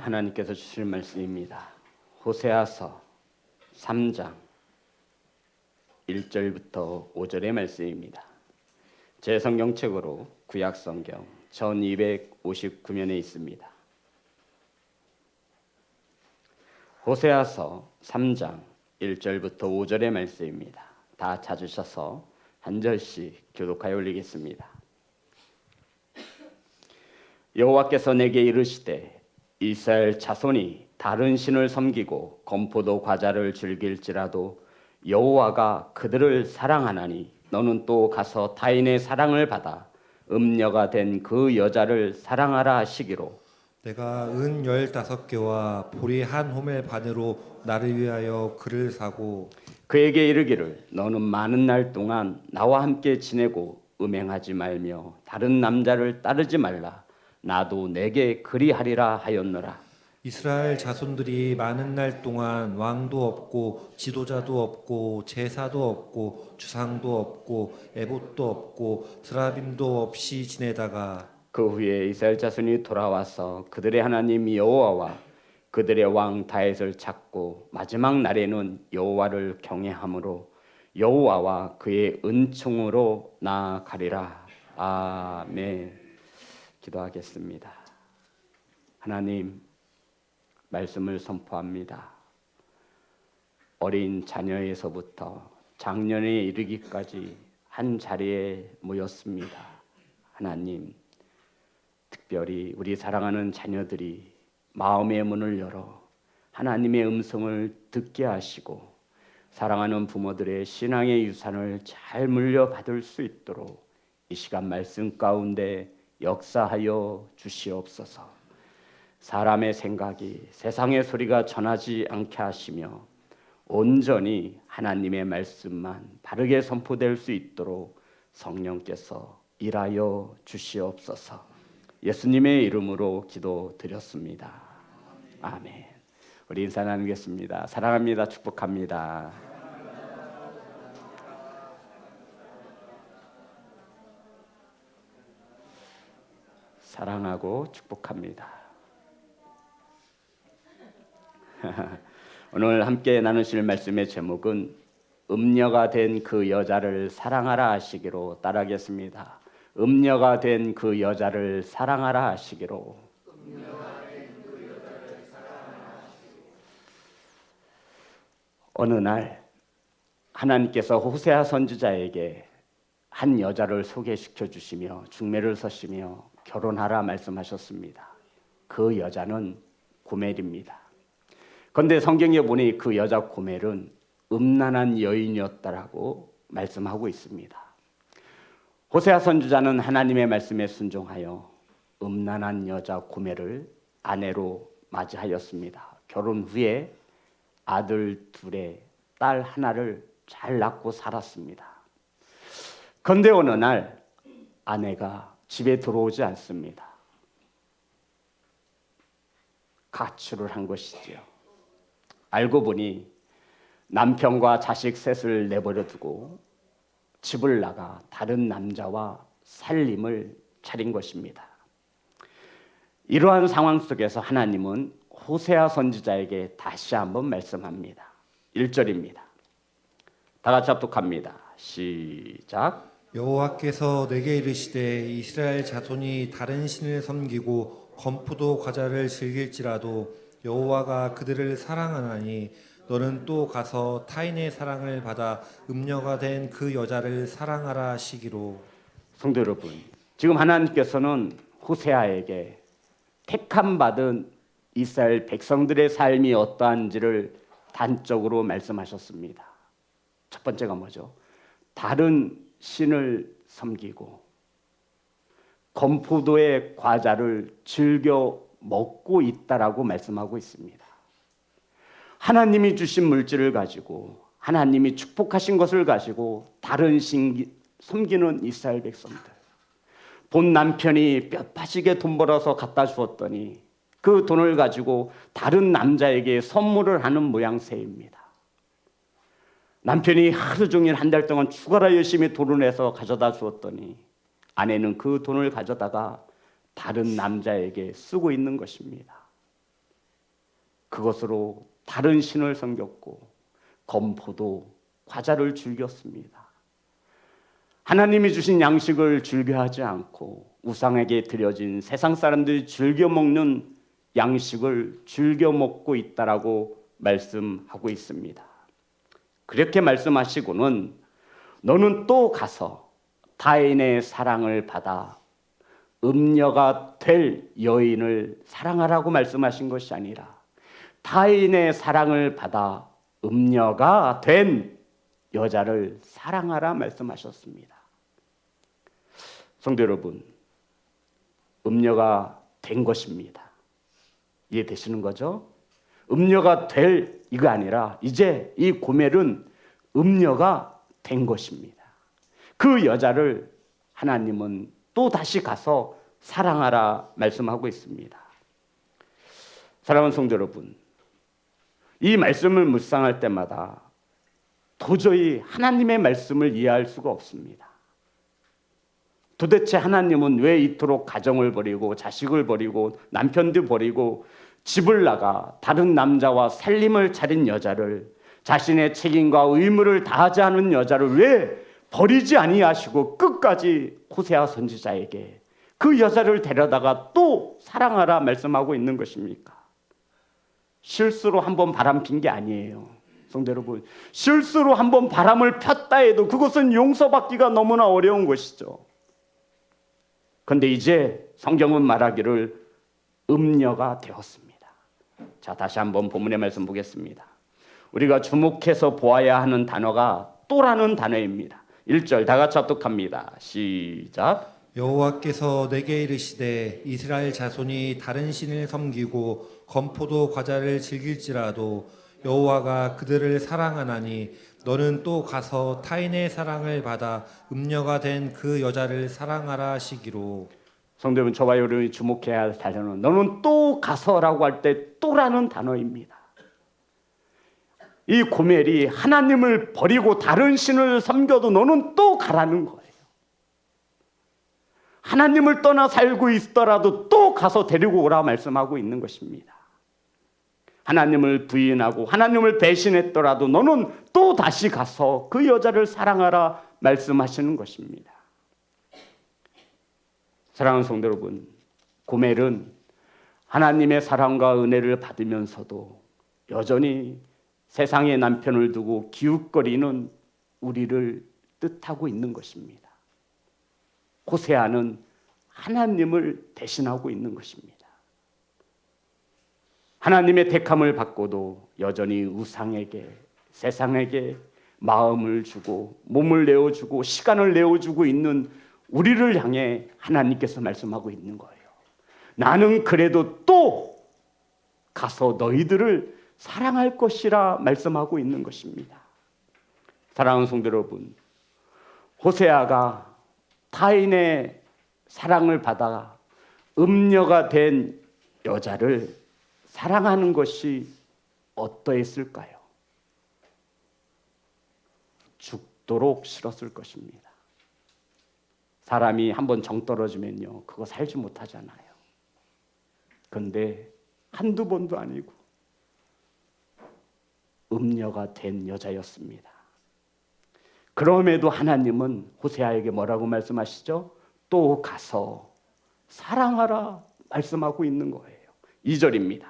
하나님께서 주실 말씀입니다. 호세아서 3장 1절부터 5절의 말씀입니다. 제 성경책으로 구약성경 1259면에 있습니다. 호세아서 3장 1절부터 5절의 말씀입니다. 다 찾으셔서 한 절씩 교독하여 올리겠습니다. 여호와께서 내게 이르시되 이스라엘 자손이 다른 신을 섬기고 건포도 과자를 즐길지라도 여호와가 그들을 사랑하나니 너는 또 가서 타인의 사랑을 받아 음녀가 된 그 여자를 사랑하라 하시기로 내가 은 15개와 보리 한 호멜 반으로 나를 위하여 그를 사고 그에게 이르기를 너는 많은 날 동안 나와 함께 지내고 음행하지 말며 다른 남자를 따르지 말라. 나도 내게 그리하리라 하였노라. 이스라엘 자손들이 많은 날 동안 왕도 없고 지도자도 없고 제사도 없고 주상도 없고 에봇도 없고 스라빔도 없이 지내다가 그 후에 이스라엘 자손이 돌아와서 그들의 하나님 여호와와 그들의 왕 다윗을 찾고 마지막 날에는 여호와를 경외함으로 여호와와 그의 은총으로 나아가리라. 아멘. 기도하겠습니다. 하나님, 말씀을 선포합니다. 어린 자녀에서부터 장년에 이르기까지 한 자리에 모였습니다. 하나님, 특별히 우리 사랑하는 자녀들이 마음의 문을 열어 하나님의 음성을 듣게 하시고 사랑하는 부모들의 신앙의 유산을 잘 물려받을 수 있도록 이 시간 말씀 가운데 역사하여 주시옵소서. 사람의 생각이 세상의 소리가 전하지 않게 하시며 온전히 하나님의 말씀만 바르게 선포될 수 있도록 성령께서 일하여 주시옵소서. 예수님의 이름으로 기도드렸습니다. 아멘. 우리 인사 나누겠습니다. 사랑합니다. 축복합니다. 사랑하고 축복합니다. 오늘 함께 나누실 말씀의 제목은 음녀가 된 그 여자를 사랑하라 하시기로 따라하겠습니다. 음녀가 된 그 여자를 사랑하라 하시기로. 어느 날 하나님께서 호세아 선지자에게 한 여자를 소개시켜 주시며 중매를 서시며 결혼하라 말씀하셨습니다. 그 여자는 고멜입니다. 그런데 성경에 보니 그 여자 고멜은 음란한 여인이었다라고 말씀하고 있습니다. 호세아 선지자는 하나님의 말씀에 순종하여 음란한 여자 고멜을 아내로 맞이하였습니다. 결혼 후에 아들 둘에 딸 하나를 잘 낳고 살았습니다. 그런데 어느 날 아내가 집에 들어오지 않습니다. 가출을 한 것이지요. 알고 보니 남편과 자식 셋을 내버려 두고 집을 나가 다른 남자와 살림을 차린 것입니다. 이러한 상황 속에서 하나님은 호세아 선지자에게 다시 한번 말씀합니다. 1절입니다. 다 같이 합독합니다. 시작. 여호와께서 내게 이르시되 이스라엘 자손이 다른 신을 섬기고 건포도 과자를 즐길지라도 여호와가 그들을 사랑하나니 너는 또 가서 타인의 사랑을 받아 음녀가 된 그 여자를 사랑하라 하시기로. 성도 여러분, 지금 하나님께서는 호세아에게 택함 받은 이스라엘 백성들의 삶이 어떠한지를 단적으로 말씀하셨습니다. 첫 번째가 뭐죠? 다른 신을 섬기고 건포도의 과자를 즐겨 먹고 있다라고 말씀하고 있습니다. 하나님이 주신 물질을 가지고 하나님이 축복하신 것을 가지고 다른 신 섬기는 이스라엘 백성들, 본 남편이 뼈 빠지게 돈 벌어서 갖다 주었더니 그 돈을 가지고 다른 남자에게 선물을 하는 모양새입니다. 남편이 하루 종일 한 달 동안 죽어라 열심히 돈을 내서 가져다 주었더니 아내는 그 돈을 가져다가 다른 남자에게 쓰고 있는 것입니다. 그것으로 다른 신을 섬겼고 건포도 과자를 즐겼습니다. 하나님이 주신 양식을 즐겨하지 않고 우상에게 드려진 세상 사람들이 즐겨 먹는 양식을 즐겨 먹고 있다라고 말씀하고 있습니다. 그렇게 말씀하시고는 너는 또 가서 타인의 사랑을 받아 음녀가 될 여인을 사랑하라고 말씀하신 것이 아니라 타인의 사랑을 받아 음녀가 된 여자를 사랑하라 말씀하셨습니다. 성도 여러분, 음녀가 된 것입니다. 이해되시는 거죠? 음녀가 될 이거 아니라 이제 이 고멜은 음녀가 된 것입니다. 그 여자를 하나님은 또 다시 가서 사랑하라 말씀하고 있습니다. 사랑하는 성도 여러분, 이 말씀을 묵상할 때마다 도저히 하나님의 말씀을 이해할 수가 없습니다. 도대체 하나님은 왜 이토록 가정을 버리고 자식을 버리고 남편도 버리고 집을 나가 다른 남자와 살림을 차린 여자를, 자신의 책임과 의무를 다하지 않은 여자를 왜 버리지 아니하시고 끝까지 호세아 선지자에게 그 여자를 데려다가 또 사랑하라 말씀하고 있는 것입니까? 실수로 한번 바람 핀 게 아니에요. 성도 여러분, 실수로 한번 바람을 폈다 해도 그것은 용서받기가 너무나 어려운 것이죠. 그런데 이제 성경은 말하기를 음녀가 되었습니다. 자, 다시 한번 본문의 말씀 보겠습니다. 우리가 주목해서 보아야 하는 단어가 또라는 단어입니다. 1절 다 같이 합독합니다. 시작. 여호와께서 내게 이르시되 이스라엘 자손이 다른 신을 섬기고 건포도 과자를 즐길지라도 여호와가 그들을 사랑하나니 너는 또 가서 타인의 사랑을 받아 음녀가 된 그 여자를 사랑하라 하시기로. 성도 여러분, 저와 여러분이 주목해야 할 단어는 너는 또 가서라고 할 때 또라는 단어입니다. 이 고멜이 하나님을 버리고 다른 신을 섬겨도 너는 또 가라는 거예요. 하나님을 떠나 살고 있더라도 또 가서 데리고 오라 말씀하고 있는 것입니다. 하나님을 부인하고 하나님을 배신했더라도 너는 또 다시 가서 그 여자를 사랑하라 말씀하시는 것입니다. 사랑하는 성도 여러분, 고멜은 하나님의 사랑과 은혜를 받으면서도 여전히 세상의 남편을 두고 기웃거리는 우리를 뜻하고 있는 것입니다. 호세아는 하나님을 대신하고 있는 것입니다. 하나님의 택함을 받고도 여전히 우상에게, 세상에게 마음을 주고 몸을 내어주고 시간을 내어주고 있는 우리를 향해 하나님께서 말씀하고 있는 거예요. 나는 그래도 또 가서 너희들을 사랑할 것이라 말씀하고 있는 것입니다. 사랑하는 성도 여러분, 호세아가 타인의 사랑을 받아 음녀가 된 여자를 사랑하는 것이 어떠했을까요? 죽도록 싫었을 것입니다. 사람이 한번 정 떨어지면요, 그거 살지 못하잖아요. 그런데 한두 번도 아니고 음녀가 된 여자였습니다. 그럼에도 하나님은 호세아에게 뭐라고 말씀하시죠? 또 가서 사랑하라 말씀하고 있는 거예요. 2절입니다.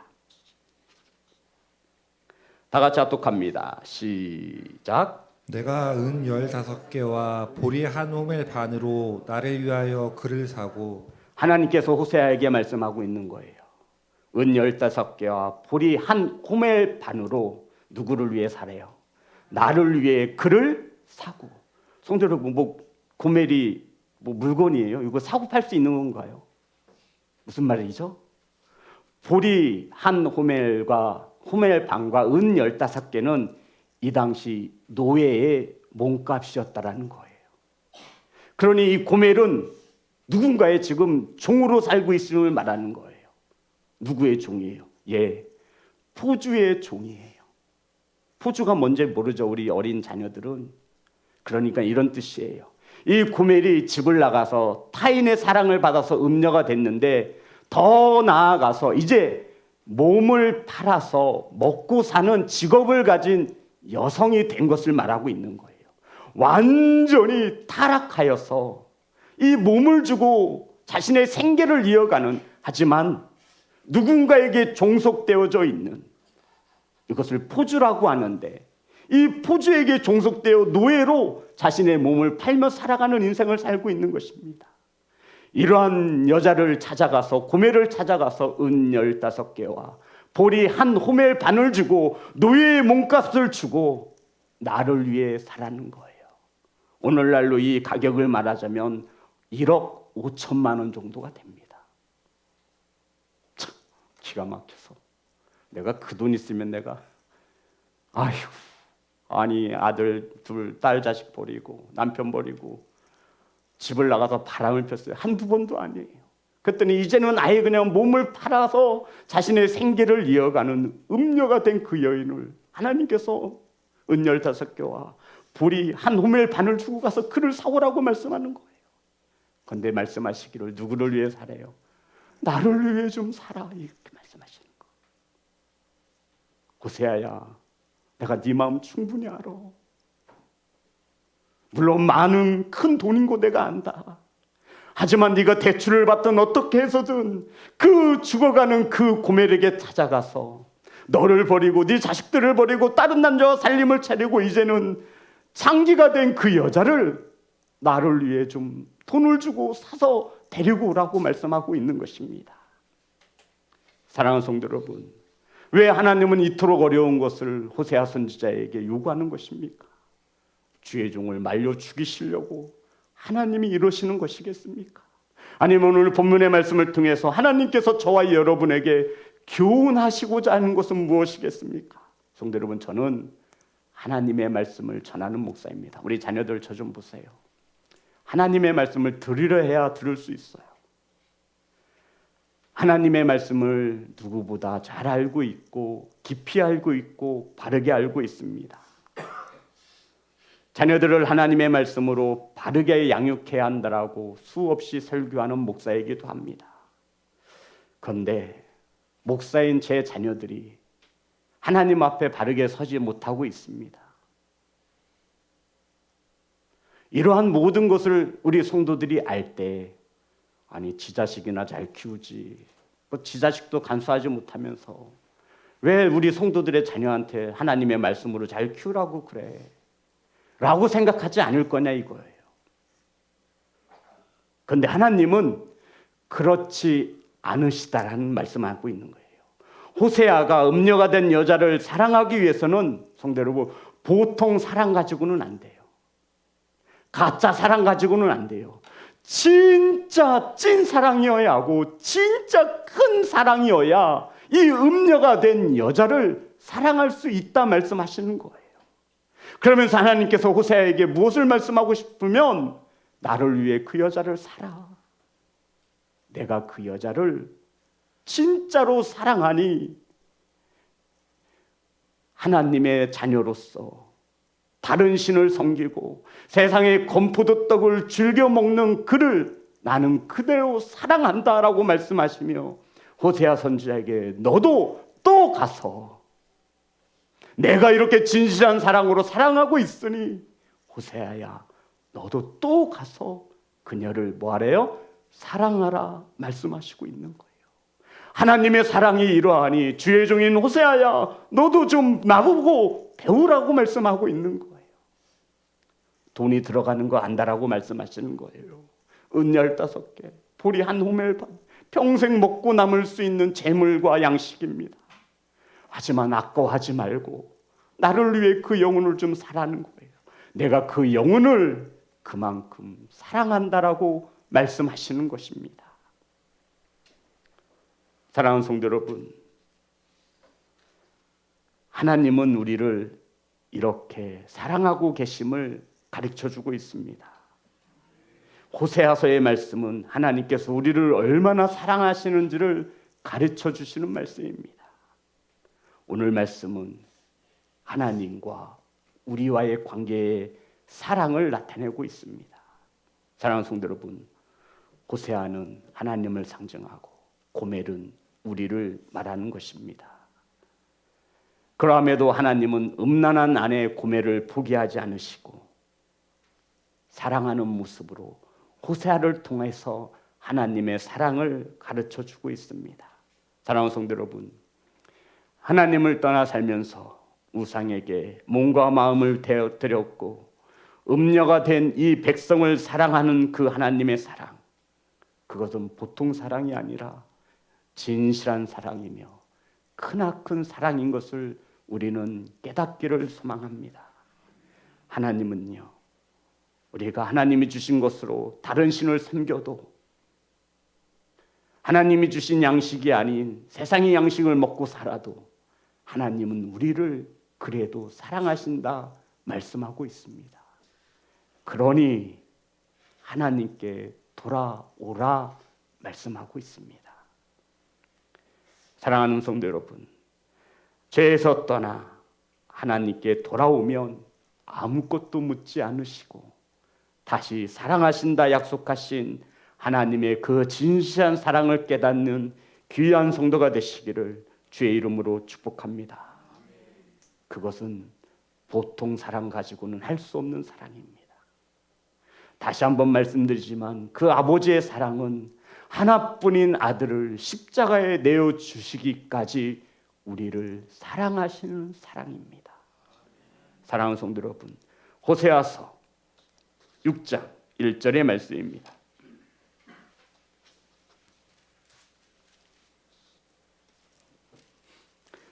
다 같이 합독합니다. 시작. 내가 은 15개와 보리 한 호멜 반으로 나를 위하여 그를 사고. 하나님께서 호세아에게 말씀하고 있는 거예요. 은 15개와 보리 한 호멜 반으로 누구를 위해 사래요? 나를 위해 그를 사고. 성도 여러분, 고멜이 물건이에요? 이거 사고 팔 수 있는 건가요? 무슨 말이죠? 보리 한 호멜과 호멜 반과 은 15개는 이 당시 노예의 몸값이었다라는 거예요. 그러니 이 고멜은 누군가의 지금 종으로 살고 있음을 말하는 거예요. 누구의 종이에요? 예, 포주의 종이에요. 포주가 뭔지 모르죠, 우리 어린 자녀들은. 그러니까 이런 뜻이에요. 이 고멜이 집을 나가서 타인의 사랑을 받아서 음녀가 됐는데 더 나아가서 이제 몸을 팔아서 먹고 사는 직업을 가진 여성이 된 것을 말하고 있는 거예요. 완전히 타락하여서 이 몸을 주고 자신의 생계를 이어가는, 하지만 누군가에게 종속되어져 있는, 이것을 포주라고 하는데, 이 포주에게 종속되어 노예로 자신의 몸을 팔며 살아가는 인생을 살고 있는 것입니다. 이러한 여자를 찾아가서, 고멜을 찾아가서 은 15개와 보리 한 호멜 반을 주고 노예의 몸값을 주고 나를 위해 살라는 거예요. 오늘날로 이 가격을 말하자면 1억 5천만 원 정도가 됩니다. 참 기가 막혀서 내가 그 돈 있으면 내가 아니 아들 둘, 딸 자식 버리고 남편 버리고 집을 나가서 바람을 폈어요. 한두 번도 아니에요. 그랬더니 이제는 아예 그냥 몸을 팔아서 자신의 생계를 이어가는 음녀가 된 그 여인을 하나님께서 은 15개와 보리 한 호멜 반을 주고 가서 그를 사오라고 말씀하는 거예요. 그런데 말씀하시기를 누구를 위해 살아요? 나를 위해 좀 살아, 이렇게 말씀하시는 거. 호세아야, 내가 네 마음 충분히 알아. 물론 많은 큰 돈인 거 내가 안다. 하지만 네가 대출을 받든 어떻게 해서든 그 죽어가는 그 고멜에게 찾아가서 너를 버리고 네 자식들을 버리고 다른 남자와 살림을 차리고 이제는 창기가 된 그 여자를 나를 위해 좀 돈을 주고 사서 데리고 오라고 말씀하고 있는 것입니다. 사랑하는 성도 여러분, 왜 하나님은 이토록 어려운 것을 호세아 선지자에게 요구하는 것입니까? 주의 종을 말려 죽이시려고 하나님이 이러시는 것이겠습니까? 아니면 오늘 본문의 말씀을 통해서 하나님께서 저와 여러분에게 교훈하시고자 하는 것은 무엇이겠습니까? 성도 여러분, 저는 하나님의 말씀을 전하는 목사입니다. 우리 자녀들 저 좀 보세요. 하나님의 말씀을 들으려 해야 들을 수 있어요. 하나님의 말씀을 누구보다 잘 알고 있고 깊이 알고 있고 바르게 알고 있습니다. 자녀들을 하나님의 말씀으로 바르게 양육해야 한다라고 수없이 설교하는 목사이기도 합니다. 그런데 목사인 제 자녀들이 하나님 앞에 바르게 서지 못하고 있습니다. 이러한 모든 것을 우리 성도들이 알 때, 아니 지 자식이나 잘 키우지, 지 자식도 간수하지 못하면서 왜 우리 성도들의 자녀한테 하나님의 말씀으로 잘 키우라고 그래? 라고 생각하지 않을 거냐 이거예요. 그런데 하나님은 그렇지 않으시다라는 말씀을 하고 있는 거예요. 호세아가 음녀가 된 여자를 사랑하기 위해서는 성도 여러분, 보통 사랑 가지고는 안 돼요. 가짜 사랑 가지고는 안 돼요. 진짜 찐 사랑이어야 하고 진짜 큰 사랑이어야 이 음녀가 된 여자를 사랑할 수 있다 말씀하시는 거예요. 그러면서 하나님께서 호세아에게 무엇을 말씀하고 싶으면 나를 위해 그 여자를 살아. 내가 그 여자를 진짜로 사랑하니 하나님의 자녀로서 다른 신을 섬기고 세상의 건포도 떡을 즐겨 먹는 그를 나는 그대로 사랑한다라고 말씀하시며 호세아 선지자에게 너도 또 가서 내가 이렇게 진실한 사랑으로 사랑하고 있으니 호세아야 너도 또 가서 그녀를 뭐하래요? 사랑하라 말씀하시고 있는 거예요. 하나님의 사랑이 이러하니 주의 종인 호세아야 너도 좀 나보고 배우라고 말씀하고 있는 거예요. 돈이 들어가는 거 안다라고 말씀하시는 거예요. 은 15개, 보리 한 호멜 반, 평생 먹고 남을 수 있는 재물과 양식입니다. 하지만 아까워하지 말고 나를 위해 그 영혼을 좀 사라는 거예요. 내가 그 영혼을 그만큼 사랑한다라고 말씀하시는 것입니다. 사랑하는 성도 여러분, 하나님은 우리를 이렇게 사랑하고 계심을 가르쳐주고 있습니다. 호세아서의 말씀은 하나님께서 우리를 얼마나 사랑하시는지를 가르쳐주시는 말씀입니다. 오늘 말씀은 하나님과 우리와의 관계의 사랑을 나타내고 있습니다. 사랑하는 성도 여러분, 호세아는 하나님을 상징하고 고멜은 우리를 말하는 것입니다. 그럼에도 하나님은 음란한 아내의 고매를 포기하지 않으시고 사랑하는 모습으로 호세아를 통해서 하나님의 사랑을 가르쳐 주고 있습니다. 사랑하는 성도 여러분, 하나님을 떠나 살면서 우상에게 몸과 마음을 드렸고 음녀가 된 이 백성을 사랑하는 그 하나님의 사랑, 그것은 보통 사랑이 아니라 진실한 사랑이며 크나큰 사랑인 것을 우리는 깨닫기를 소망합니다. 하나님은요, 우리가 하나님이 주신 것으로 다른 신을 섬겨도 하나님이 주신 양식이 아닌 세상의 양식을 먹고 살아도 하나님은 우리를 그래도 사랑하신다 말씀하고 있습니다. 그러니 하나님께 돌아오라 말씀하고 있습니다. 사랑하는 성도 여러분, 죄에서 떠나 하나님께 돌아오면 아무것도 묻지 않으시고 다시 사랑하신다 약속하신 하나님의 그 진실한 사랑을 깨닫는 귀한 성도가 되시기를 주의 이름으로 축복합니다. 그것은 보통 사랑 가지고는 할 수 없는 사랑입니다. 다시 한번 말씀드리지만 그 아버지의 사랑은 하나뿐인 아들을 십자가에 내어주시기까지 우리를 사랑하시는 사랑입니다. 사랑하는 성도 여러분, 호세아서 6장 1절의 말씀입니다.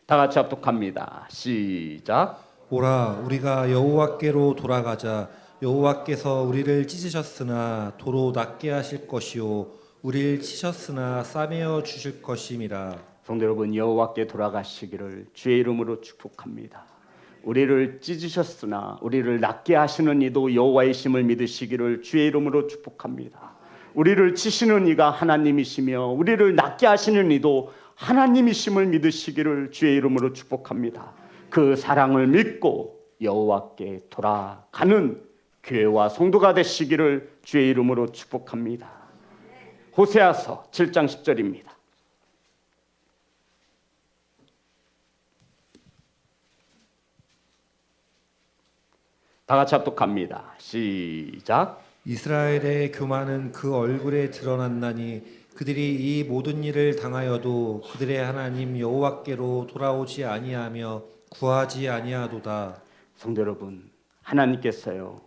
다 같이 합독합니다. 시작. 오라, 우리가 여호와께로 돌아가자. 여호와께서 우리를 찢으셨으나 도로 낫게 하실 것이요 우리를 치셨으나 싸매어 주실 것임이라. 성도 여러분, 여호와께 돌아가시기를 주의 이름으로 축복합니다. 우리를 찢으셨으나 우리를 낫게 하시는 이도 여호와의 심을 믿으시기를 주의 이름으로 축복합니다. 우리를 치시는 이가 하나님이시며 우리를 낫게 하시는 이도 하나님이심을 믿으시기를 주의 이름으로 축복합니다. 그 사랑을 믿고 여호와께 돌아가는 교회와 성도가 되시기를 주의 이름으로 축복합니다. 호세아서 7장 10절입니다. 다 같이 합독합니다. 시작. 이스라엘의 교만은 그 얼굴에 드러났나니 그들이 이 모든 일을 당하여도 그들의 하나님 여호와께로 돌아오지 아니하며 구하지 아니하도다. 성도 여러분, 하나님께서요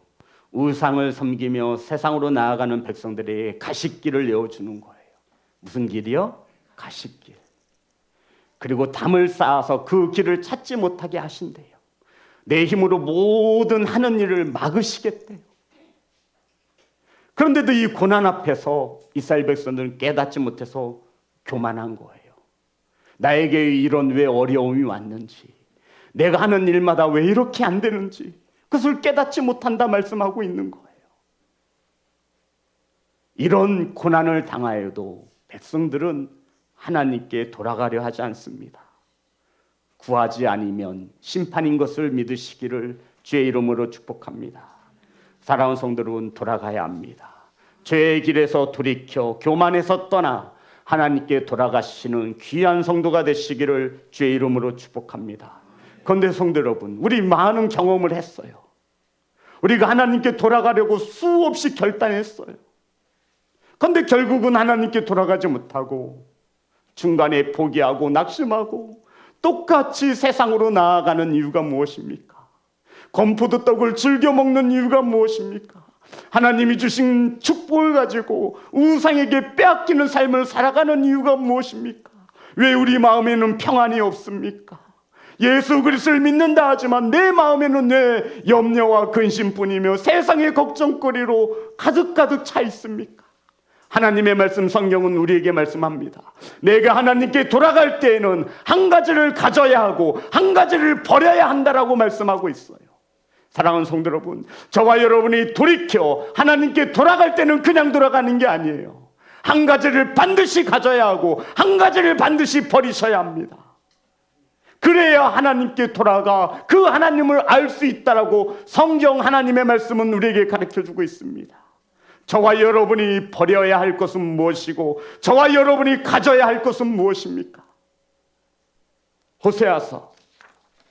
우상을 섬기며 세상으로 나아가는 백성들에게 가시길을 내어주는 거예요. 무슨 길이요? 가시길. 그리고 담을 쌓아서 그 길을 찾지 못하게 하신대요. 내 힘으로 모든 하는 일을 막으시겠대요. 그런데도 이 고난 앞에서 이스라엘 백성들은 깨닫지 못해서 교만한 거예요. 나에게 이런 왜 어려움이 왔는지, 내가 하는 일마다 왜 이렇게 안 되는지 그것을 깨닫지 못한다 말씀하고 있는 거예요. 이런 고난을 당하여도 백성들은 하나님께 돌아가려 하지 않습니다. 구하지 아니면 심판인 것을 믿으시기를 주의 이름으로 축복합니다. 사랑하는 성도 여러분, 돌아가야 합니다. 죄의 길에서 돌이켜 교만에서 떠나 하나님께 돌아가시는 귀한 성도가 되시기를 주의 이름으로 축복합니다. 그런데 성도 여러분, 우리 많은 경험을 했어요. 우리가 하나님께 돌아가려고 수없이 결단했어요. 그런데 결국은 하나님께 돌아가지 못하고 중간에 포기하고 낙심하고 똑같이 세상으로 나아가는 이유가 무엇입니까? 건포도 떡을 즐겨 먹는 이유가 무엇입니까? 하나님이 주신 축복을 가지고 우상에게 빼앗기는 삶을 살아가는 이유가 무엇입니까? 왜 우리 마음에는 평안이 없습니까? 예수 그리스도를 믿는다 하지만 내 마음에는 내 염려와 근심뿐이며 세상의 걱정거리로 가득가득 차 있습니까? 하나님의 말씀 성경은 우리에게 말씀합니다. 내가 하나님께 돌아갈 때에는 한 가지를 가져야 하고 한 가지를 버려야 한다라고 말씀하고 있어요. 사랑하는 성도 여러분, 저와 여러분이 돌이켜 하나님께 돌아갈 때는 그냥 돌아가는 게 아니에요. 한 가지를 반드시 가져야 하고 한 가지를 반드시 버리셔야 합니다. 그래야 하나님께 돌아가 그 하나님을 알 수 있다라고 성경 하나님의 말씀은 우리에게 가르쳐주고 있습니다. 저와 여러분이 버려야 할 것은 무엇이고 저와 여러분이 가져야 할 것은 무엇입니까? 호세아서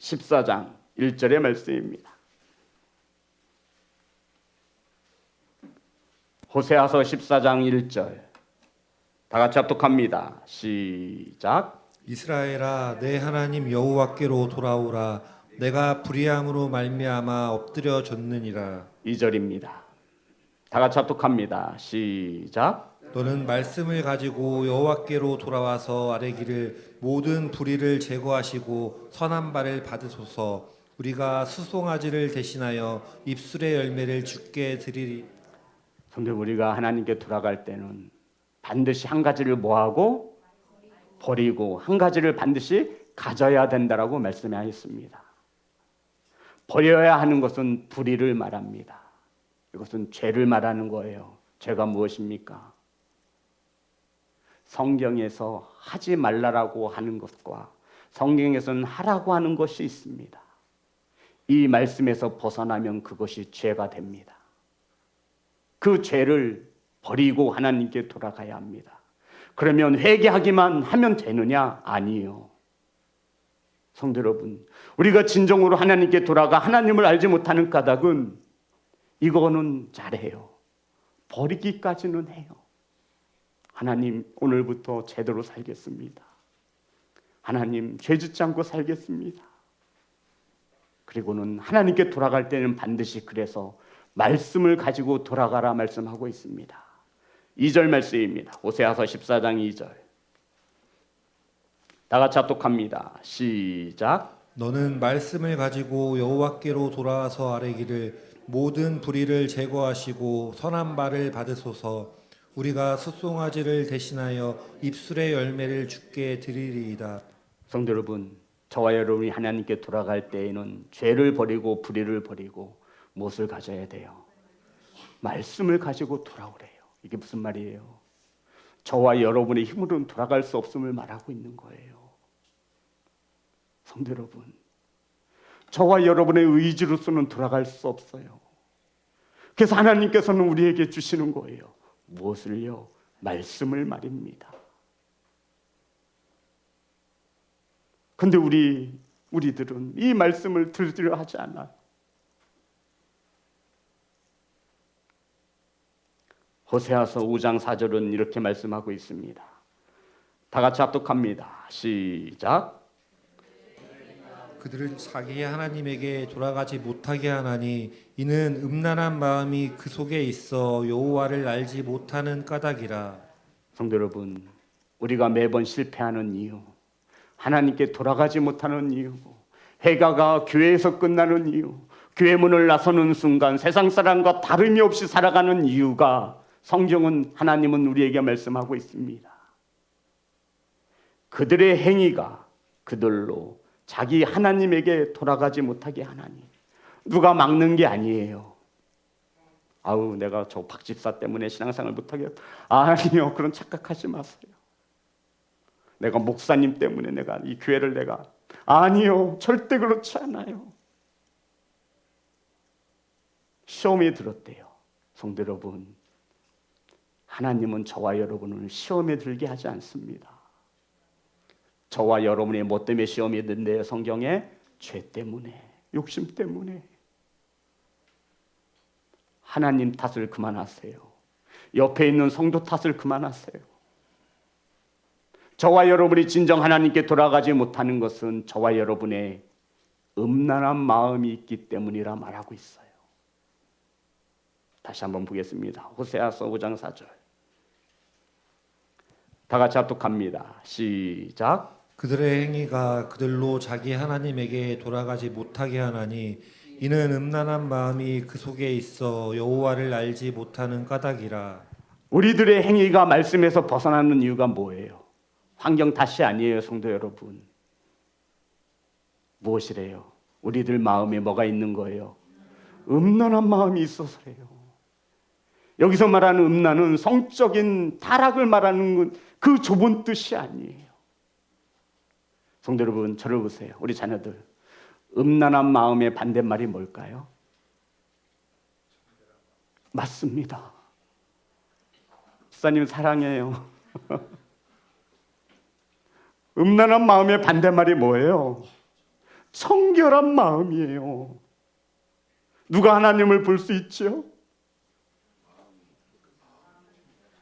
14장 1절의 말씀입니다. 호세아서 14장 1절 다 같이 합독합니다. 시작. 이스라엘아 내 하나님 여호와께로 돌아오라. 내가 불의함으로 말미암아 엎드려 졌느니라. 2절입니다. 다 같이 합독합니다. 시작. 너는 말씀을 가지고 여호와께로 돌아와서 아뢰기를 모든 불의를 제거하시고 선한 바를 받으소서. 우리가 수송아지를 대신하여 입술의 열매를 주께 드리리. 성도 우리가 하나님께 돌아갈 때는 반드시 한 가지를 뭐하고 버리고 한 가지를 반드시 가져야 된다라고 말씀하셨습니다. 버려야 하는 것은 불의를 말합니다. 이것은 죄를 말하는 거예요. 죄가 무엇입니까? 성경에서 하지 말라라고 하는 것과 성경에서는 하라고 하는 것이 있습니다. 이 말씀에서 벗어나면 그것이 죄가 됩니다. 그 죄를 버리고 하나님께 돌아가야 합니다. 그러면 회개하기만 하면 되느냐? 아니요. 성도 여러분, 우리가 진정으로 하나님께 돌아가 하나님을 알지 못하는 까닭은 이거는 잘해요. 버리기까지는 해요. 하나님, 오늘부터 제대로 살겠습니다. 하나님, 죄 짓지 않고 살겠습니다. 그리고는 하나님께 돌아갈 때는 반드시 그래서 말씀을 가지고 돌아가라 말씀하고 있습니다. 2절 말씀입니다. 호세아서 14장 2절 다 같이 합독합니다. 시작. 너는 말씀을 가지고 여호와께로 돌아와서 아뢰기를 모든 불의를 제거하시고 선한 바를 받으소서. 우리가 숫송아지를 대신하여 입술의 열매를 주께 드리리이다. 성도 여러분, 저와 여러분이 하나님께 돌아갈 때에는 죄를 버리고 불의를 버리고 무엇을 가져야 돼요? 말씀을 가지고 돌아오래요. 이게 무슨 말이에요? 저와 여러분의 힘으로는 돌아갈 수 없음을 말하고 있는 거예요. 성도 여러분, 저와 여러분의 의지로서는 돌아갈 수 없어요. 그래서 하나님께서는 우리에게 주시는 거예요. 무엇을요? 말씀을 말입니다. 근데 우리들은 이 말씀을 들으려 하지 않아요. 호세아서 5장 4절은 이렇게 말씀하고 있습니다. 다 같이 합독합니다. 시작. 그들을 자기 하나님에게 돌아가지 못하게 하나니 이는 음란한 마음이 그 속에 있어 여호와를 알지 못하는 까닭이라. 성도 여러분, 우리가 매번 실패하는 이유, 하나님께 돌아가지 못하는 이유, 회개가 교회에서 끝나는 이유, 교회 문을 나서는 순간 세상 사람과 다름이 없이 살아가는 이유가 성경은 하나님은 우리에게 말씀하고 있습니다. 그들의 행위가 그들로 자기 하나님에게 돌아가지 못하게 하나니 누가 막는 게 아니에요. 아우 내가 저 박 집사 때문에 신앙생활 못하게 아니요, 그런 착각하지 마세요. 내가 목사님 때문에 내가 이 교회를 내가 아니요, 절대 그렇지 않아요. 시험에 들었대요. 성도 여러분, 하나님은 저와 여러분을 시험에 들게 하지 않습니다. 저와 여러분이 뭐 때문에 시험이 든대요? 성경에 죄 때문에, 욕심 때문에. 하나님 탓을 그만하세요. 옆에 있는 성도 탓을 그만하세요. 저와 여러분이 진정 하나님께 돌아가지 못하는 것은 저와 여러분의 음란한 마음이 있기 때문이라 말하고 있어요. 다시 한번 보겠습니다. 호세아서 5장 4절 다 같이 합독합니다. 시작. 그들의 행위가 그들로 자기 하나님에게 돌아가지 못하게 하나니 이는 음란한 마음이 그 속에 있어 여호와를 알지 못하는 까닭이라. 우리들의 행위가 말씀에서 벗어나는 이유가 뭐예요? 환경 탓이 아니에요, 성도 여러분. 무엇이래요? 우리들 마음에 뭐가 있는 거예요? 음란한 마음이 있어서래요. 여기서 말하는 음란은 성적인 타락을 말하는 그 좁은 뜻이 아니에요. 성도 여러분, 저를 보세요. 우리 자녀들, 음란한 마음의 반대말이 뭘까요? 맞습니다. 목사님 사랑해요. 음란한 마음의 반대말이 뭐예요? 청결한 마음이에요. 누가 하나님을 볼 수 있지요?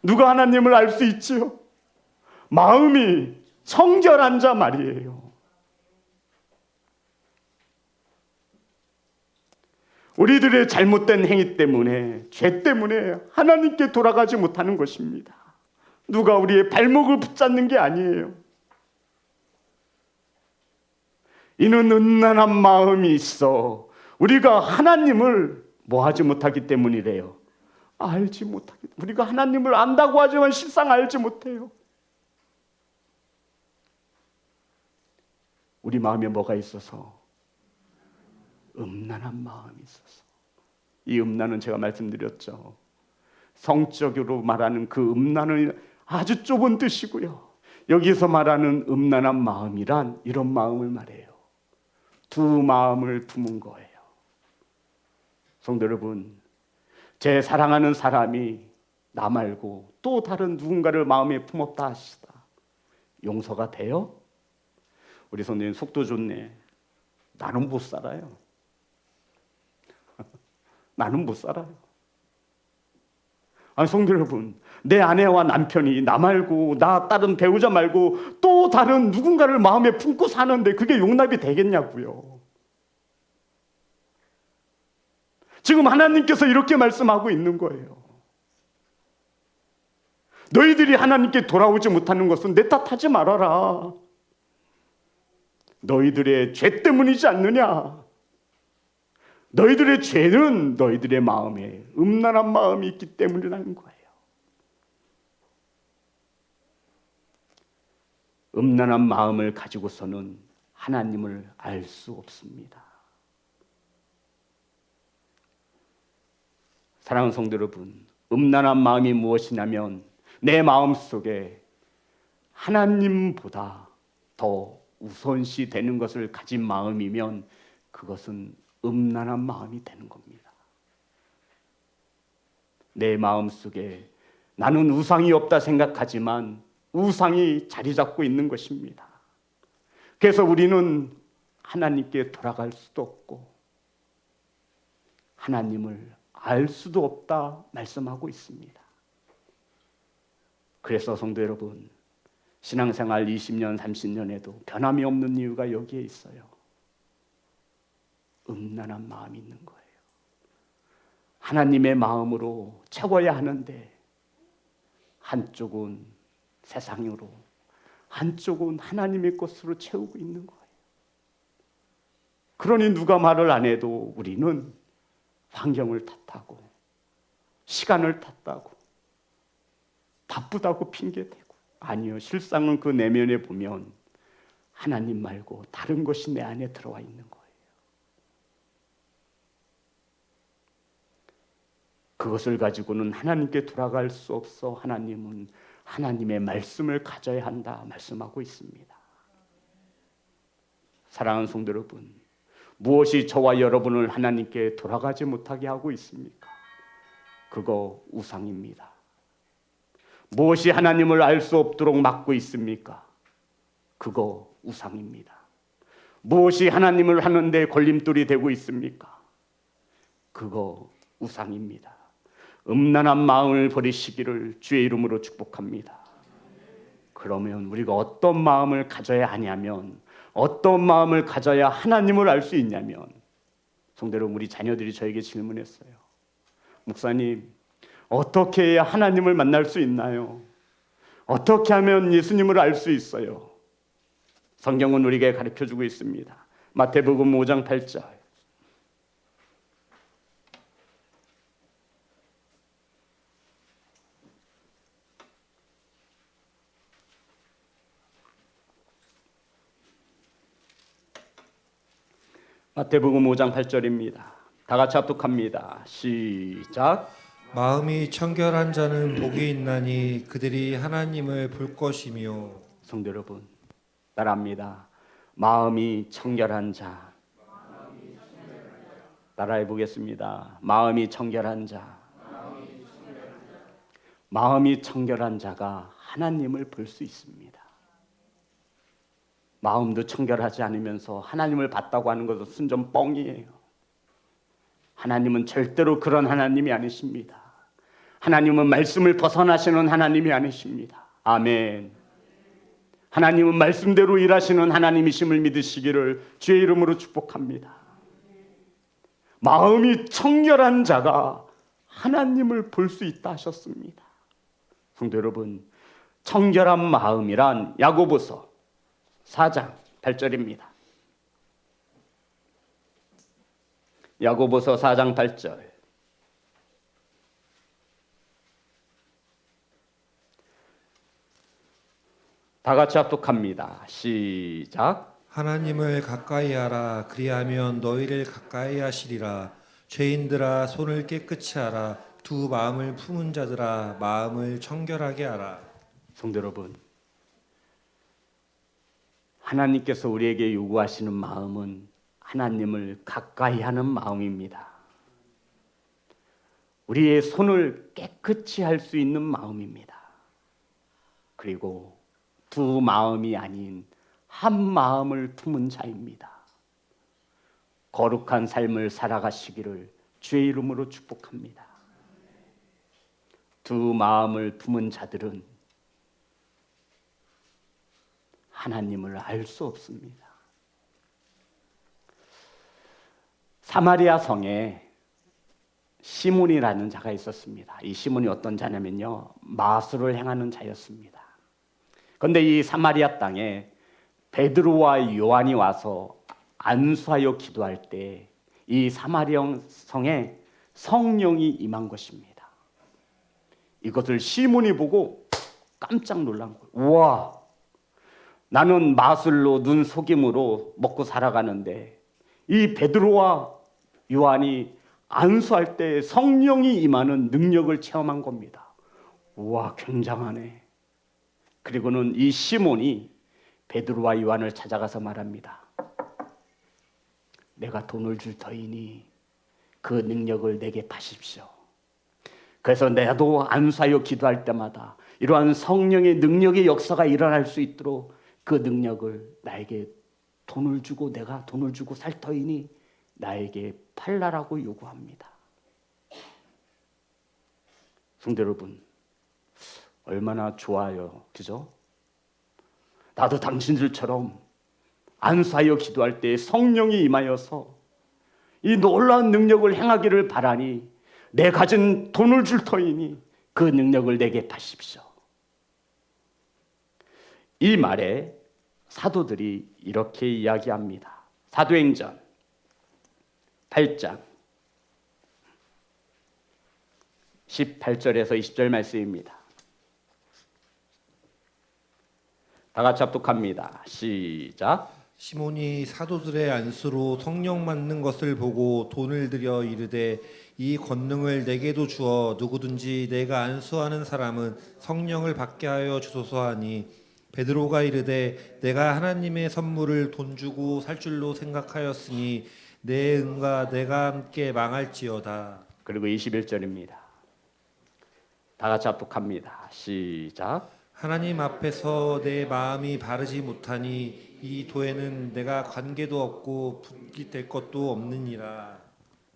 누가 하나님을 알 수 있지요? 마음이 청결한 자 말이에요. 우리들의 잘못된 행위 때문에, 죄 때문에 하나님께 돌아가지 못하는 것입니다. 누가 우리의 발목을 붙잡는 게 아니에요. 이는 음란한 마음이 있어 우리가 하나님을 뭐하지 못하기 때문이래요. 알지 못하기. 우리가 하나님을 안다고 하지만 실상 알지 못해요. 우리 마음에 뭐가 있어서? 음란한 마음이 있어서. 이 음란은 제가 말씀드렸죠. 성적으로 말하는 그 음란은 아주 좁은 뜻이고요. 여기서 말하는 음란한 마음이란 이런 마음을 말해요. 두 마음을 품은 거예요. 성도 여러분, 제 사랑하는 사람이 나 말고 또 다른 누군가를 마음에 품었다 하시다. 용서가 돼요? 우리 성도님 속도 좋네. 나는 못 살아요. 나는 못 살아요. 아니, 성도 여러분, 내 아내와 남편이 나 말고, 나 다른 배우자 말고 또 다른 누군가를 마음에 품고 사는데 그게 용납이 되겠냐고요. 지금 하나님께서 이렇게 말씀하고 있는 거예요. 너희들이 하나님께 돌아오지 못하는 것은 내 탓하지 말아라. 너희들의 죄 때문이지 않느냐. 너희들의 죄는 너희들의 마음에 음란한 마음이 있기 때문이라는 거예요. 음란한 마음을 가지고서는 하나님을 알 수 없습니다. 사랑하는 성도 여러분, 음란한 마음이 무엇이냐면 내 마음 속에 하나님보다 더 우선시 되는 것을 가진 마음이면 그것은 음란한 마음이 되는 겁니다. 내 마음 속에 나는 우상이 없다 생각하지만 우상이 자리 잡고 있는 것입니다. 그래서 우리는 하나님께 돌아갈 수도 없고 하나님을 알 수도 없다 말씀하고 있습니다. 그래서 성도 여러분, 신앙생활 20년, 30년에도 변함이 없는 이유가 여기에 있어요. 음란한 마음이 있는 거예요. 하나님의 마음으로 채워야 하는데 한쪽은 세상으로, 한쪽은 하나님의 것으로 채우고 있는 거예요. 그러니 누가 말을 안 해도 우리는 환경을 탓하고 시간을 탓하고 바쁘다고 핑계대고, 아니요, 실상은 그 내면에 보면 하나님 말고 다른 것이 내 안에 들어와 있는 거예요. 그것을 가지고는 하나님께 돌아갈 수 없어 하나님은 하나님의 말씀을 가져야 한다 말씀하고 있습니다. 사랑하는 성도 여러분, 무엇이 저와 여러분을 하나님께 돌아가지 못하게 하고 있습니까? 그거 우상입니다. 무엇이 하나님을 알 수 없도록 막고 있습니까? 그거 우상입니다. 무엇이 하나님을 하는데 걸림돌이 되고 있습니까? 그거 우상입니다. 음란한 마음을 버리시기를 주의 이름으로 축복합니다. 그러면 우리가 어떤 마음을 가져야 하냐면, 어떤 마음을 가져야 하나님을 알 수 있냐면, 성도 여러분, 우리 자녀들이 저에게 질문했어요. 목사님, 어떻게 해야 하나님을 만날 수 있나요? 어떻게 하면 예수님을 알 수 있어요? 성경은 우리에게 가르쳐주고 있습니다. 마태복음 5장 8절. 마태복음 5장 8절입니다. 다 같이 합독합니다. 시작. 마음이 청결한 자는 복이 있나니 그들이 하나님을 볼 것이며. 성도 여러분, 따라합니다. 마음이 청결한 자. 따라해 보겠습니다. 마음이 청결한 자. 마음이 청결한 자가 하나님을 볼 수 있습니다. 마음도 청결하지 않으면서 하나님을 봤다고 하는 것은 순전 뻥이에요. 하나님은 절대로 그런 하나님이 아니십니다. 하나님은 말씀을 벗어나시는 하나님이 아니십니다. 아멘. 하나님은 말씀대로 일하시는 하나님이심을 믿으시기를 주의 이름으로 축복합니다. 마음이 청결한 자가 하나님을 볼 수 있다 하셨습니다. 성도 여러분, 청결한 마음이란 야고보서 4장 8절입니다. 야고보서 4장 8절. 다 같이 합독합니다. 시작. 하나님을 가까이 하라. 그리하면 너희를 가까이 하시리라. 죄인들아 손을 깨끗이 하라. 두 마음을 품은 자들아 마음을 청결하게 하라. 성도 여러분, 하나님께서 우리에게 요구하시는 마음은 하나님을 가까이 하는 마음입니다. 우리의 손을 깨끗이 할 수 있는 마음입니다. 그리고 두 마음이 아닌 한 마음을 품은 자입니다. 거룩한 삶을 살아가시기를 주의 이름으로 축복합니다. 두 마음을 품은 자들은 하나님을 알 수 없습니다. 사마리아 성에 시몬이라는 자가 있었습니다. 이 시몬이 어떤 자냐면요, 마술을 행하는 자였습니다. 그런데 이 사마리아 땅에 베드로와 요한이 와서 안수하여 기도할 때 이 사마리아 성에 성령이 임한 것입니다. 이것을 시몬이 보고 깜짝 놀란 거예요. 우와, 나는 마술로 눈 속임으로 먹고 살아가는데 이 베드로와 요한이 안수할 때 성령이 임하는 능력을 체험한 겁니다. 우와, 굉장하네. 그리고는 이 시몬이 베드로와 요한을 찾아가서 말합니다. 내가 돈을 줄 터이니 그 능력을 내게 파십시오. 그래서 나도 안수하여 기도할 때마다 이러한 성령의 능력의 역사가 일어날 수 있도록 그 능력을 나에게 돈을 주고 내가 돈을 주고 살 터이니 나에게 팔라라고 요구합니다. 성도 여러분, 얼마나 좋아요, 그죠? 나도 당신들처럼 안수하여 기도할 때 성령이 임하여서 이 놀라운 능력을 행하기를 바라니 내 가진 돈을 줄 터이니 그 능력을 내게 파십시오. 이 말에 사도들이 이렇게 이야기합니다. 사도행전 8장 18절에서 20절 말씀입니다. 다 같이 합독합니다. 시작. 시몬이 사도들의 안수로 성령 받는 것을 보고 돈을 들여 이르되 이 권능을 내게도 주어 누구든지 내가 안수하는 사람은 성령을 받게 하여 주소서 하니 베드로가 이르되 내가 하나님의 선물을 돈 주고 살 줄로 생각하였으니 내 은과 내가 함께 망할지어다. 그리고 21절입니다. 다 같이 합독합니다. 시작. 하나님 앞에서 내 마음이 바르지 못하니 이 도에는 내가 관계도 없고 붙될 것도 없느니라.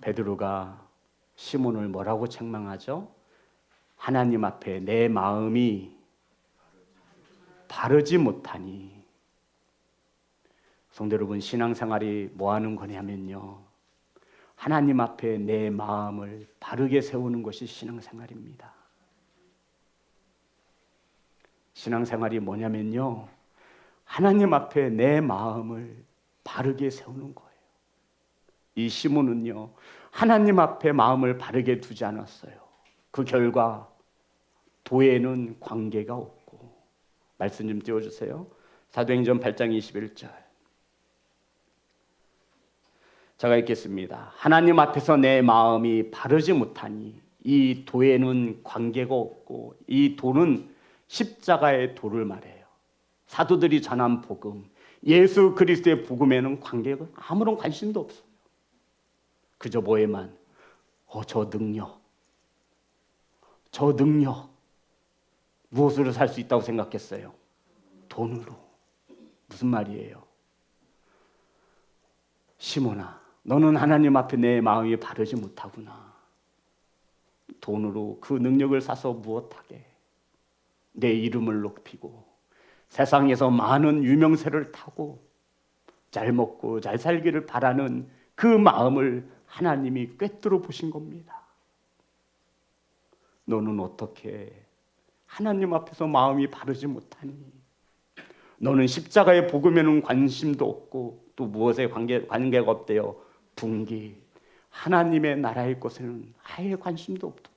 베드로가 시몬을 뭐라고 책망하죠? 하나님 앞에 내 마음이 바르지 못하니. 성도 여러분, 신앙생활이 뭐 하는 거냐면요, 하나님 앞에 내 마음을 바르게 세우는 것이 신앙생활입니다. 신앙생활이 뭐냐면요, 하나님 앞에 내 마음을 바르게 세우는 거예요. 이 시몬은요, 하나님 앞에 마음을 바르게 두지 않았어요. 그 결과 도에는 관계가 없고. 말씀 좀 띄워주세요. 사도행전 8장 21절. 제가 읽겠습니다. 하나님 앞에서 내 마음이 바르지 못하니 이 도에는 관계가 없고. 이 도는 십자가의 도를 말해요. 사도들이 전한 복음, 예수 그리스도의 복음에는 관계가 아무런 관심도 없어요. 그저 뭐에만 저 능력 무엇으로 살 수 있다고 생각했어요? 돈으로. 무슨 말이에요? 시몬아, 너는 하나님 앞에 내 마음이 바르지 못하구나. 돈으로 그 능력을 사서 무엇하게? 내 이름을 높이고 세상에서 많은 유명세를 타고 잘 먹고 잘 살기를 바라는 그 마음을 하나님이 꿰뚫어 보신 겁니다. 너는 어떻게 하나님 앞에서 마음이 바르지 못하니? 너는 십자가의 복음에는 관심도 없고 또 무엇에 관계가 없대요? 분기, 하나님의 나라의 것에는 아예 관심도 없도다.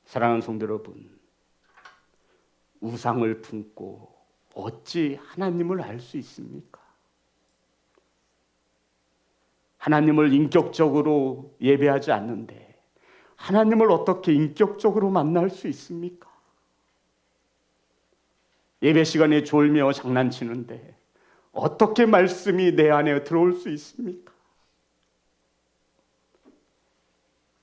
사랑하는 성도 여러분, 우상을 품고 어찌 하나님을 알 수 있습니까? 하나님을 인격적으로 예배하지 않는데 하나님을 어떻게 인격적으로 만날 수 있습니까? 예배 시간에 졸며 장난치는데 어떻게 말씀이 내 안에 들어올 수 있습니까?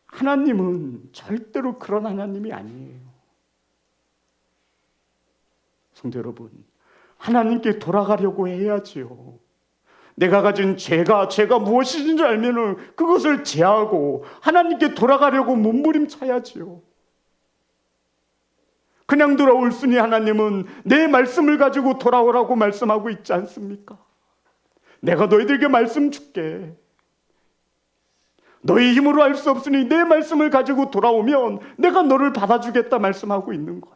하나님은 절대로 그런 하나님이 아니에요. 성도 여러분, 하나님께 돌아가려고 해야지요. 내가 가진 죄가 무엇인지 알면은 그것을 제하고 하나님께 돌아가려고 몸부림쳐야지요. 그냥 돌아올 수니 하나님은 내 말씀을 가지고 돌아오라고 말씀하고 있지 않습니까? 내가 너희들에게 말씀 줄게. 너희 힘으로 할 수 없으니 내 말씀을 가지고 돌아오면 내가 너를 받아주겠다 말씀하고 있는 거예요.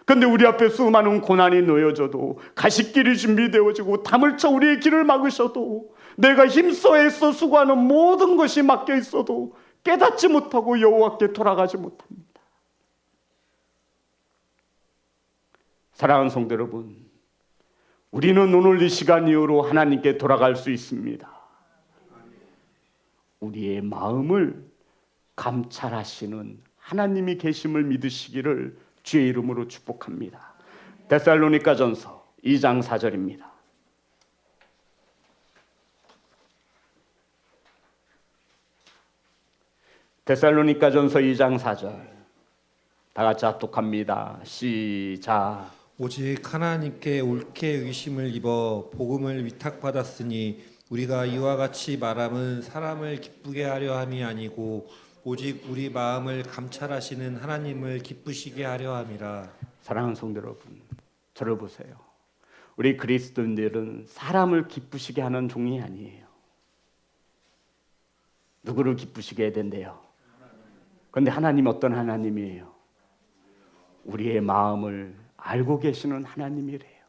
그런데 우리 앞에 수많은 고난이 놓여져도 가시길이 준비되어지고 담을 쳐 우리의 길을 막으셔도 내가 힘써 애써 수고하는 모든 것이 막혀 있어도 깨닫지 못하고 여호와께 돌아가지 못합니다. 사랑하는 성도 여러분, 우리는 오늘 이 시간 이후로 하나님께 돌아갈 수 있습니다. 우리의 마음을 감찰하시는 하나님이 계심을 믿으시기를 주의 이름으로 축복합니다. 데살로니가전서 2장 4절입니다. 데살로니가전서 2장 4절 다 같이 합독합니다. 시작. 오직 하나님께 옳게 의심을 입어 복음을 위탁받았으니 우리가 이와 같이 말함은 사람을 기쁘게 하려 함이 아니고 오직 우리 마음을 감찰하시는 하나님을 기쁘시게 하려 함이라. 사랑하는 성도 여러분, 저를 보세요. 우리 그리스도인들은 사람을 기쁘시게 하는 종이 아니에요. 누구를 기쁘시게 해야 된대요? 그런데 하나님이 어떤 하나님이에요? 우리의 마음을 알고 계시는 하나님이래요.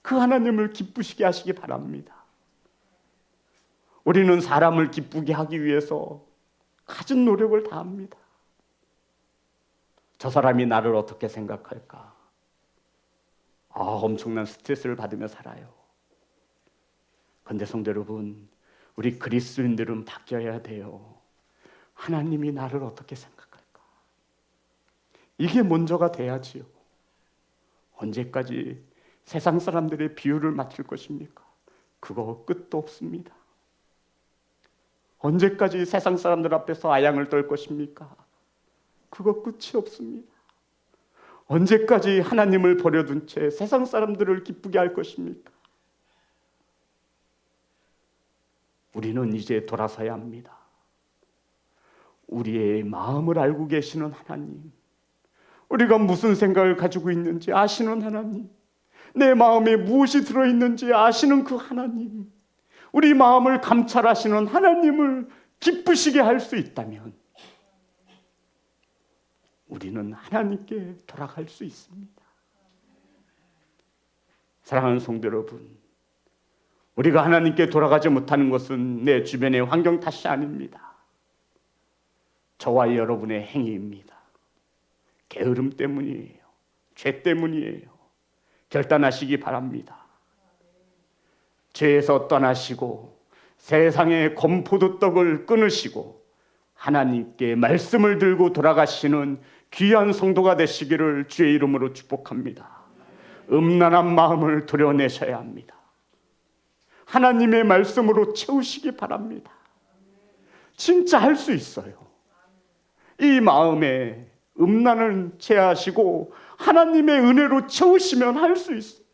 그 하나님을 기쁘시게 하시기 바랍니다. 우리는 사람을 기쁘게 하기 위해서 가진 노력을 다합니다. 저 사람이 나를 어떻게 생각할까? 엄청난 스트레스를 받으며 살아요. 그런데 성도 여러분, 우리 그리스도인들은 바뀌어야 돼요. 하나님이 나를 어떻게 생각할까? 이게 먼저가 돼야지요. 언제까지 세상 사람들의 비유를 맞출 것입니까? 그거 끝도 없습니다. 언제까지 세상 사람들 앞에서 아양을 떨 것입니까? 그거 끝이 없습니다. 언제까지 하나님을 버려둔 채 세상 사람들을 기쁘게 할 것입니까? 우리는 이제 돌아서야 합니다. 우리의 마음을 알고 계시는 하나님, 우리가 무슨 생각을 가지고 있는지 아시는 하나님, 내 마음에 무엇이 들어있는지 아시는 그 하나님, 우리 마음을 감찰하시는 하나님을 기쁘시게 할 수 있다면 우리는 하나님께 돌아갈 수 있습니다. 사랑하는 성도 여러분, 우리가 하나님께 돌아가지 못하는 것은 내 주변의 환경 탓이 아닙니다. 저와 여러분의 행위입니다. 게으름 때문이에요. 죄 때문이에요. 결단하시기 바랍니다. 죄에서 떠나시고 세상의 건포도떡을 끊으시고 하나님께 말씀을 들고 돌아가시는 귀한 성도가 되시기를 주의 이름으로 축복합니다. 음란한 마음을 도려내셔야 합니다. 하나님의 말씀으로 채우시기 바랍니다. 진짜 할 수 있어요. 이 마음에 음란을 제하시고 하나님의 은혜로 채우시면 할 수 있어요.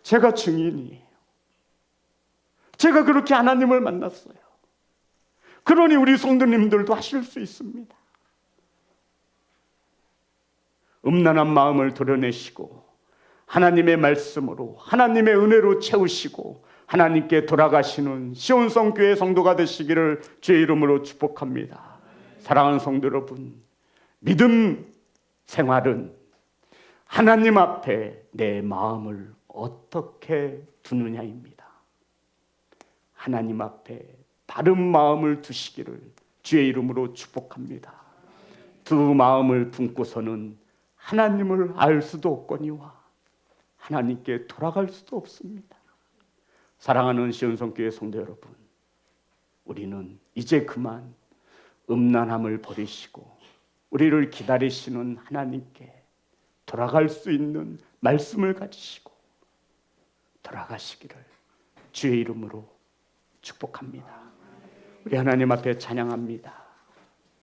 제가 증인이에요. 제가 그렇게 하나님을 만났어요. 그러니 우리 성도님들도 하실 수 있습니다. 음란한 마음을 도려내시고 하나님의 말씀으로 하나님의 은혜로 채우시고 하나님께 돌아가시는 시온성 교회 성도가 되시기를 주의 이름으로 축복합니다. 사랑하는 성도 여러분, 믿음 생활은 하나님 앞에 내 마음을 어떻게 두느냐입니다. 하나님 앞에 바른 마음을 두시기를 주의 이름으로 축복합니다. 두 마음을 품고서는 하나님을 알 수도 없거니와 하나님께 돌아갈 수도 없습니다. 사랑하는 시온성교회 성도 여러분, 우리는 이제 그만 음란함을 버리시고 우리를 기다리시는 하나님께 돌아갈 수 있는 말씀을 가지시고 돌아가시기를 주의 이름으로 축복합니다. 우리 하나님 앞에 찬양합니다.